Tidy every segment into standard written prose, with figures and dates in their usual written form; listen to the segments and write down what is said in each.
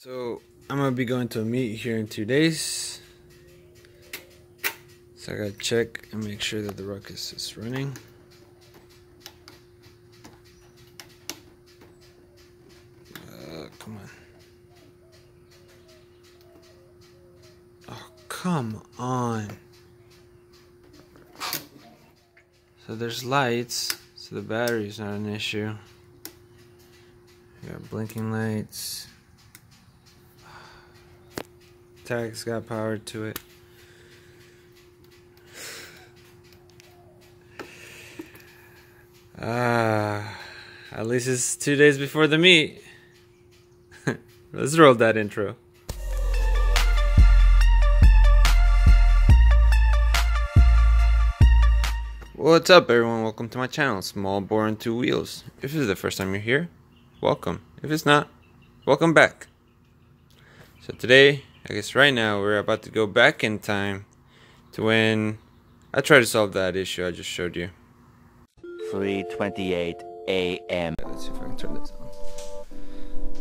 So I'm gonna be going to a meet here in 2 days. So I gotta check and make sure that the Ruckus is running. Come on. Oh, come on. So there's lights, so the battery's not an issue. We got blinking lights. Tag's got power to it. At least it's 2 days before the meet. Let's roll that intro. What's up, everyone? Welcome to my channel, Small Bore and Two Wheels. If this is the first time you're here, welcome. If it's not, welcome back. So today, I guess right now, we're about to go back in time to when I tried to solve that issue I just showed you. 3:28 a.m. Let's see if I can turn this on.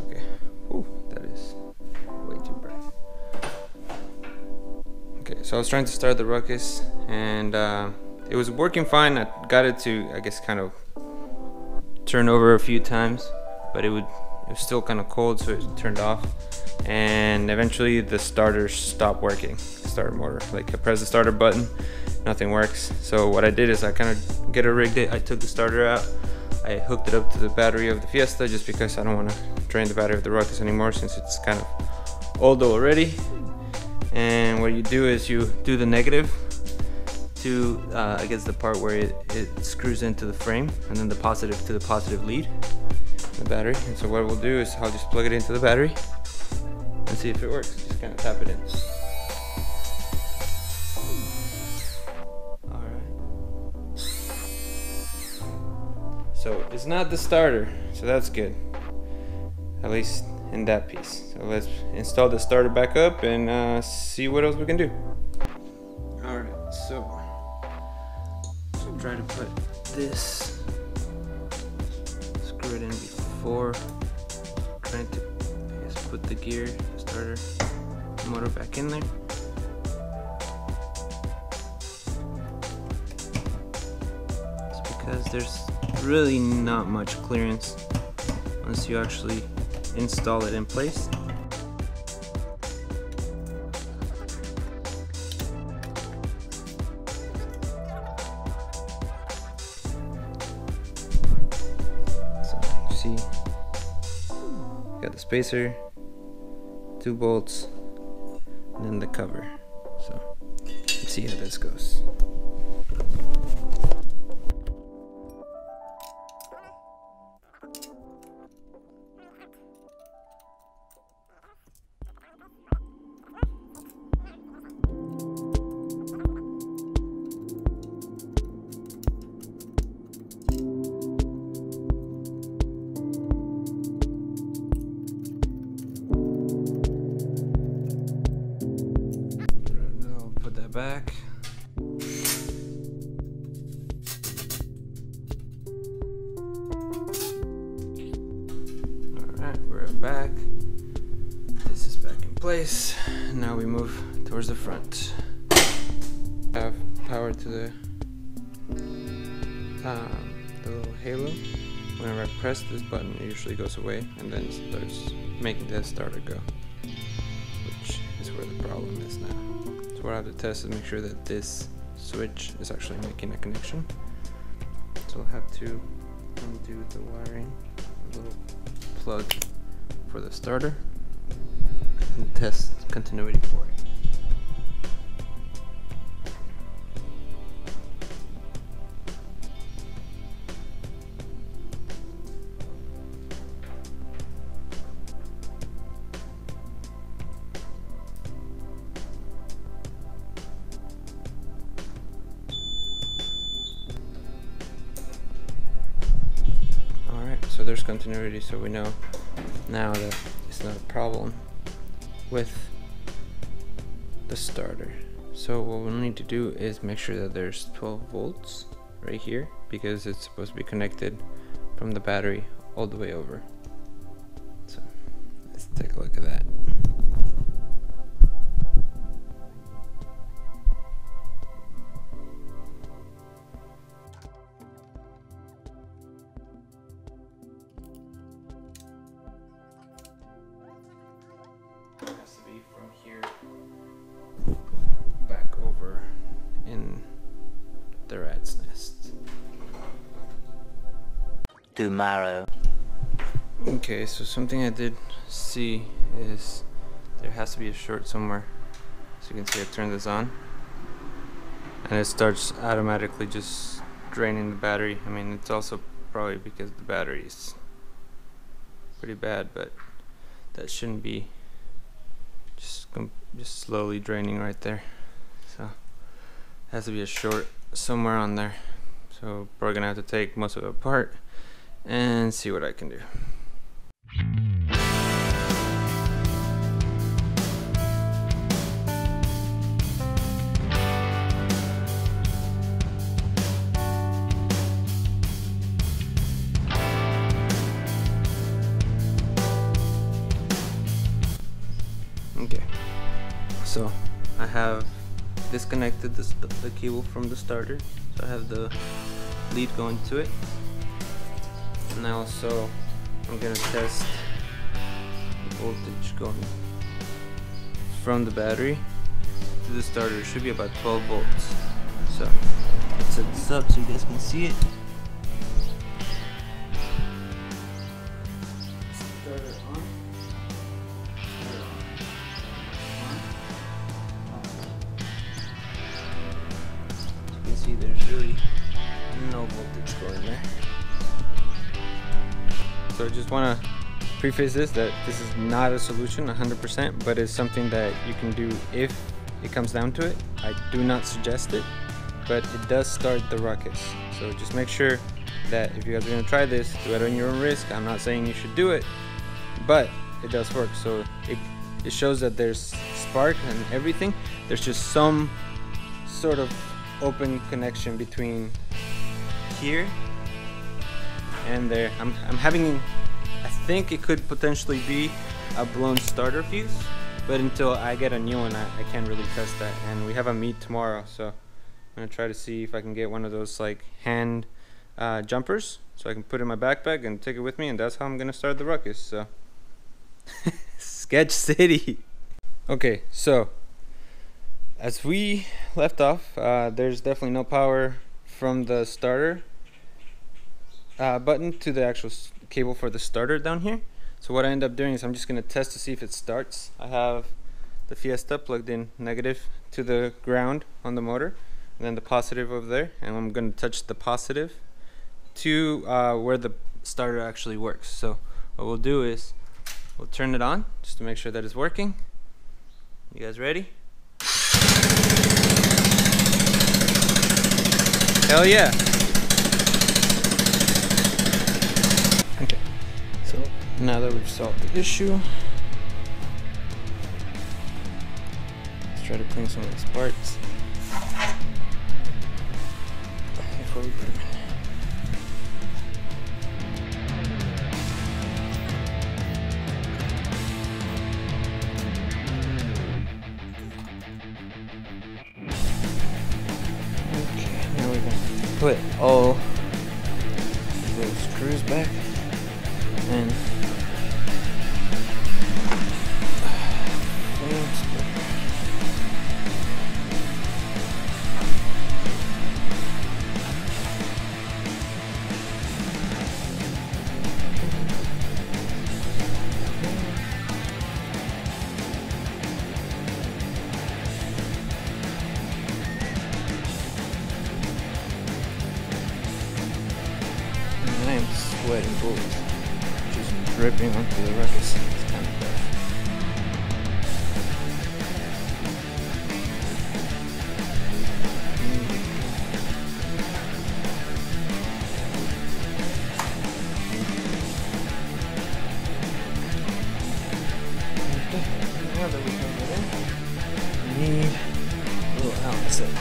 Okay. Ooh, that is way too bright. Okay, so I was trying to start the Ruckus, and it was working fine. I got it to, I guess, kind of turn over a few times, but it was still kind of cold, so it turned off. And eventually the starter stopped working, the starter motor. Like, I press the starter button, nothing works. So what I did is I kind of get a rigged it. I took the starter out, I hooked it up to the battery of the Fiesta, just because I don't want to drain the battery of the Ruckus anymore, since it's kind of old already. And what you do is you do the negative to I guess the part where it screws into the frame, and then the positive to the positive lead, the battery. And so what we'll do is I'll just plug it into the battery and see if it works. Just kind of tap it in. Alright. So it's not the starter, so that's good. At least in that piece. So let's install the starter back up and see what else we can do. Alright, so try to put this, screw it in before trying to, I guess, put the gear, the starter, the motor back in there. It's because there's really not much clearance once you actually install it in place. See, got the spacer, 2 bolts, and then the cover. So let's see how this goes. Back. Alright, we're back. This is back in place. Now we move towards the front. Have power to the little halo. Whenever I press this button, it usually goes away and then starts making the starter go, which is where the problem is now. What I have to test is make sure that this switch is actually making a connection. So I'll have to undo the wiring, a little plug for the starter, and test continuity for it. So there's continuity, so we know now that it's not a problem with the starter. So what we'll need to do is make sure that there's 12 volts right here, because it's supposed to be connected from the battery all the way over. So let's take a look at that. in the rat's nest. Tomorrow. Okay, so something I did see is there has to be a short somewhere. So you can see I turned this on and it starts automatically just draining the battery. I mean, it's also probably because the battery is pretty bad, but that shouldn't be just slowly draining right there. So it has to be a short somewhere on there. So probably gonna have to take most of it apart and see what I can do. Okay, so I have disconnected the cable from the starter, so I have the lead going to it. And also I'm gonna test the voltage going from the battery to the starter. It should be about 12 volts. So let's set this up so you guys can see it. Starter on. You can see there's really no voltage going there. So I just want to preface this that this is not a solution 100%, but it's something that you can do if it comes down to it. I do not suggest it, but it does start the Ruckus. So just make sure that if you guys are going to try this, do it on your own risk. I'm not saying you should do it, but it does work. So it shows that there's spark and everything. There's just some sort of open connection between here and there. I'm having, I think it could potentially be a blown starter fuse, but until I get a new one, I can't really test that. And we have a meet tomorrow, so I'm gonna try to see if I can get one of those like hand jumpers, so I can put it in my backpack and take it with me, and that's how I'm gonna start the Ruckus. So Sketch City. Okay, so as we left off, there's definitely no power from the starter button to the actual cable for the starter down here. So what I end up doing is I'm just going to test to see if it starts. I have the Fiesta plugged in negative to the ground on the motor, and then the positive over there, and I'm going to touch the positive to where the starter actually works. So what we'll do is we'll turn it on just to make sure that it's working. You guys ready? Hell yeah! Okay, so now that we've solved the issue, let's try to clean some of these parts before we put them in. Put all those screws back and I am sweating bullets, just dripping onto the Ruckus. It's kind of rough. Okay, now that we have it in, we need a little outlet.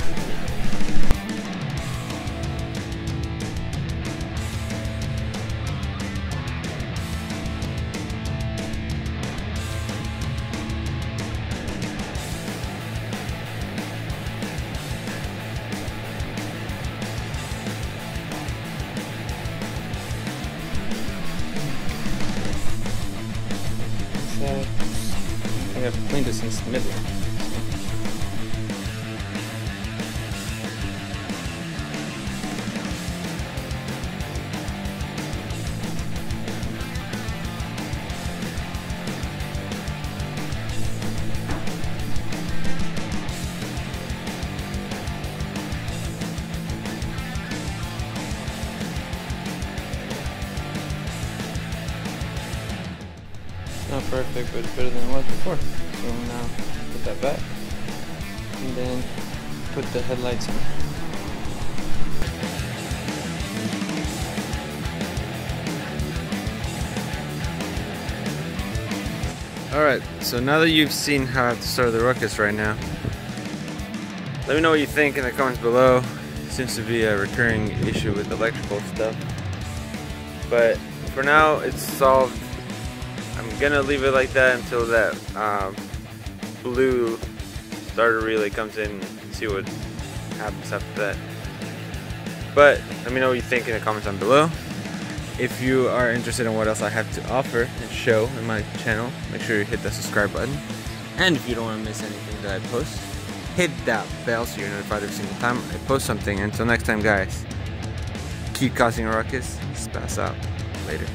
I think I've cleaned it since the middle. perfect, but it's better than it was before. So now put that back and then put the headlights on. Alright, so now that you've seen how I have to start the Ruckus right now, let me know what you think in the comments below. Seems to be a recurring issue with electrical stuff. But for now, it's solved. I'm gonna leave it like that until that blue starter relay comes in and see what happens after that. But let me know what you think in the comments down below. If you are interested in what else I have to offer and show in my channel, make sure you hit that subscribe button. And if you don't want to miss anything that I post, hit that bell so you're notified every single time I post something. Until next time, guys, keep causing a ruckus. Spass out. Later.